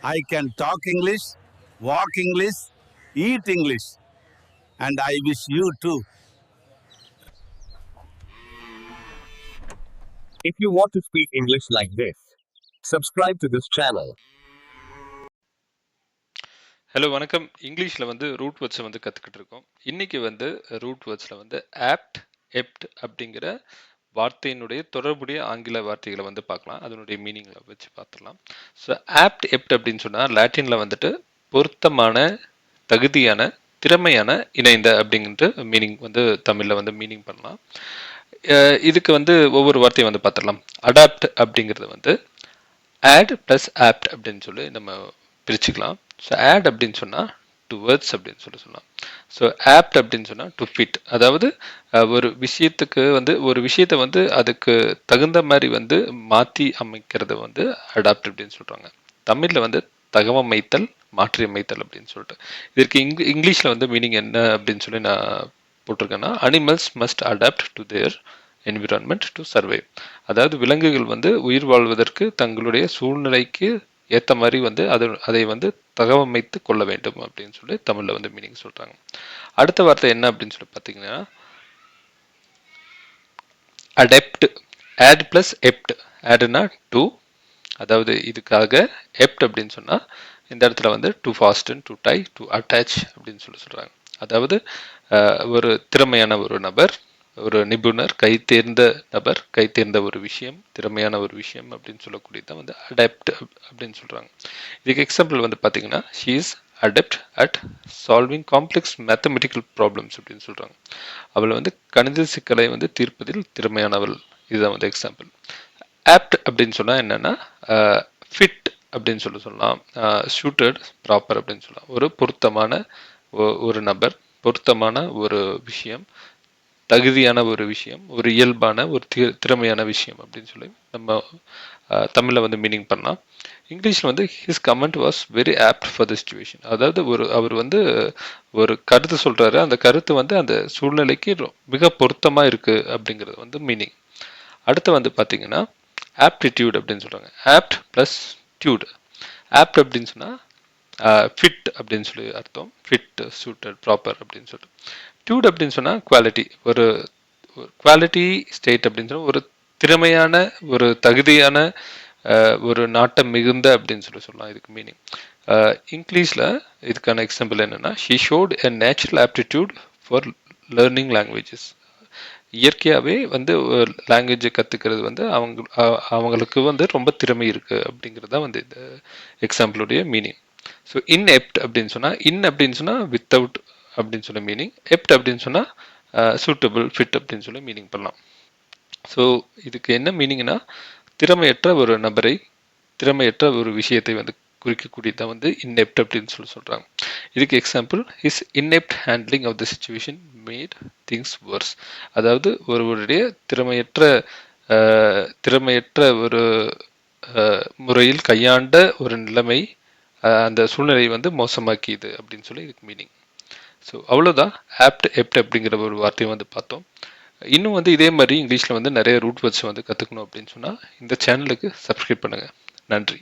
I can talk English, walk English, eat English, and I wish you too. If you want to speak English like this, subscribe to this channel. Hello வணக்கம். இங்கிலீஷில் வந்து root வேர்ட்ஸை வந்து கற்றுக்கிட்டு இருக்கோம். இன்றைக்கி வந்து root வேர்ட்ஸில் வந்து opt எப்ட் அப்படிங்கிற வார்த்தையினுடைய தொடர்புடைய ஆங்கில வார்த்தைகளை வந்து பார்க்கலாம். அதனுடைய மீனிங்களை வச்சு பார்த்துடலாம். ஸோ ஆப்ட் எப்ட் அப்படின்னு சொன்னால் லாட்டினில் வந்துட்டு பொருத்தமான, தகுதியான, திறமையான, இணைந்த அப்படிங்கிற மீனிங் வந்து தமிழில் வந்து மீனிங் பண்ணலாம். இதுக்கு வந்து ஒவ்வொரு வார்த்தையும் வந்து பார்த்துடலாம். அடாப்ட் அப்படிங்கிறது வந்து ஆட் ப்ளஸ் ஆப்ட் அப்படின்னு சொல்லி நம்ம பிரிச்சுக்கலாம். ஸோ ஆட் அப்படின்னு சொன்னால் டுவர்ட்ஸ் அப்படின்னு சொல்லலாம். ஸோ ஆப்ட் அப்படின்னு சொன்னால் டு ஃபிட், அதாவது ஒரு விஷயத்துக்கு வந்து ஒரு விஷயத்தை வந்து அதுக்கு தகுந்த மாதிரி வந்து மாற்றி அமைக்கிறது வந்து அடாப்ட் அப்படின்னு சொல்கிறாங்க. தமிழில் வந்து தகவமைத்தல், மாற்றி அமைத்தல் அப்படின்னு சொல்லிட்டு. இதற்கு இங்கிலீஷில் வந்து மீனிங் என்ன அப்படின்னு சொல்லி நான் போட்டிருக்கேன்னா, animals must adapt to their environment to survive. அதாவது விலங்குகள் வந்து உயிர் வாழ்வதற்கு தங்களுடைய சூழ்நிலைக்கு ஏற்ற மாதிரி வந்து அதை வந்து தகவமைத்து கொள்ள வேண்டும் அப்படின்னு சொல்லி தமிழில் வந்து மீனிங் சொல்கிறாங்க. அடுத்த வார்த்தை என்ன அப்படின்னு சொல்லி பார்த்தீங்கன்னா அடெப்ட். Add plus எப்ட். ஆடுனா டு, அதாவது இதுக்காக. எப்ட் அப்படின்னு சொன்னால் இந்த இடத்துல வந்து to fasten, to tie, to attach அப்படின்னு சொல்லி சொல்கிறாங்க. அதாவது ஒரு திறமையான ஒரு நபர், ஒரு நிபுணர், கை தேர்ந்த நபர், கை தேர்ந்த ஒரு விஷயம், திறமையான ஒரு விஷயம் அப்படின்னு சொல்லக்கூடியதான் வந்து அடெப்ட் அப்படின்னு சொல்கிறாங்க. இதுக்கு எக்ஸாம்பிள் வந்து பார்த்தீங்கன்னா she is adept at solving complex mathematical problems அப்படின்னு சொல்கிறாங்க. அவள் வந்து கணித சிக்கலை வந்து தீர்ப்பதில் திறமையானவள். இதுதான் வந்து எக்ஸாம்பிள். ஆப்ட் அப்படின்னு சொன்னால் என்னென்னா ஃபிட் அப்படின்னு சொல்லலாம். சூட்டட், ப்ராப்பர் அப்படின்னு சொல்லலாம். ஒரு பொருத்தமான ஒரு நபர், பொருத்தமான ஒரு விஷயம், தகுதியான ஒரு விஷயம், ஒரு இயல்பான ஒரு திறமையான விஷயம் அப்படின்னு சொல்லி நம்ம தமிழில் வந்து மீனிங் பண்ணலாம். இங்கிலீஷில் வந்து his comment was very opt for the situation. அதாவது அவர் வந்து ஒரு கருத்து சொல்கிறாரு, அந்த கருத்து வந்து அந்த சூழ்நிலைக்கு மிக பொருத்தமாக இருக்குது அப்படிங்கிறது வந்து மீனிங். அடுத்து வந்து பார்த்தீங்கன்னா ஆப்டிடியூட் அப்படின்னு சொல்கிறாங்க. Opt plus Dude. ஆப்ட் அப்படின்னு சொன்னால் ஃபிட் அப்படின்னு சொல்லி அர்த்தம். ஃபிட், சூட்டட், ப்ராப்பர் அப்படின்னு சொல்லிட்டு. டியூட் அப்படின்னு சொன்னால் குவாலிட்டி. ஒரு குவாலிட்டி ஸ்டேட் அப்படின்னு சொன்னால் ஒரு திறமையான, ஒரு தகுதியான, ஒரு நாட்டம் மிகுந்த அப்படின்னு சொல்லலாம். இதுக்கு மீனிங் இங்கிலீஷில் இதுக்கான எக்ஸாம்பிள் என்னென்னா she showed a natural aptitude for learning languages. இயற்கையாகவே வந்து லாங்குவேஜை கற்றுக்கிறது வந்து அவங்களுக்கு வந்து ரொம்ப திறமை இருக்குது அப்படிங்கிறது தான் வந்து இந்த எக்ஸாம்பிளுடைய மீனிங். ஸோ இன்எப்ட் அப்படின்னு சொன்னால், இன் அப்படின்னு சொன்னால் வித்தவுட் அப்படின்னு சொல்லி மீனிங். எப்ட் அப்படின்னு சொன்னால் சூட்டபிள், ஃபிட் அப்படின்னு சொல்லி மீனிங் பண்ணலாம். ஸோ இதுக்கு என்ன மீனிங்னா, திறமையற்ற ஒரு நபரை, திறமையற்ற ஒரு விஷயத்தை வந்து குறிக்கக்கூடியதான் வந்து இன்எப்ட் அப்படின்னு சொல்லி சொல்கிறாங்க. இதுக்கு example is inept handling of the situation made things worse. அதாவது ஒருவருடைய திறமையற்ற ஒரு முறையில் கையாண்ட ஒரு நிலைமை அந்த சூழ்நிலை வந்து மோசமாக்கியது அப்படின்னு சொல்லி இதுக்கு மீனிங். ஸோ அவ்வளோதான் ஆப்ட் எப்ட் அப்படிங்கிற ஒரு வார்த்தையை வந்து பார்த்தோம். இன்னும் வந்து இதே மாதிரி இங்கிலீஷில் வந்து நிறைய ரூட் வேர்ட்ஸ் வந்து கற்றுக்கணும் அப்படின்னு சொன்னால் இந்த சேனலுக்கு சப்ஸ்கிரைப் பண்ணுங்கள். நன்றி.